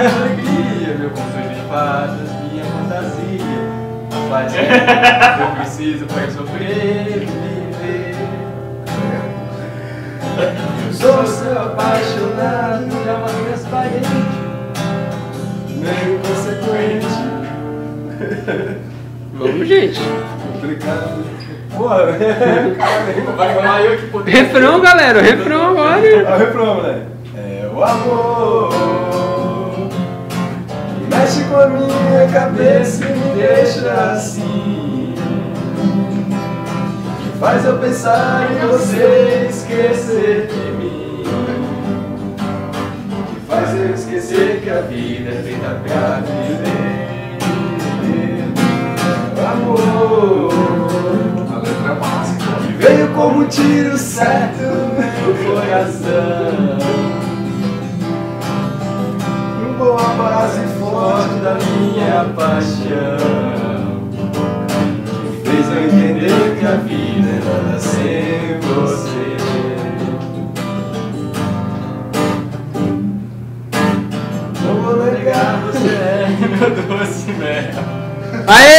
alegria, meu conto de fadas, minha fantasia. Mas eu preciso para sobreviver. Eu sou seu apaixonado, de alma transparente, meio consequente. Vamos, gente. Complicado. Porra, vai falar eu que poder. Refrão, galera, refrão agora. É o refrão, moleque. É o amor que mexe com a minha cabeça e me deixa assim, que faz eu pensar em você e esquecer de mim, que faz eu esquecer que a vida é feita pra viver. Amor, A letra é massa, que veio como um tiro certo no meu coração, uma base forte da minha paixão, que fez eu entender que a vida é nada sem você. Não vou negar, você é meu doce mel. Aê!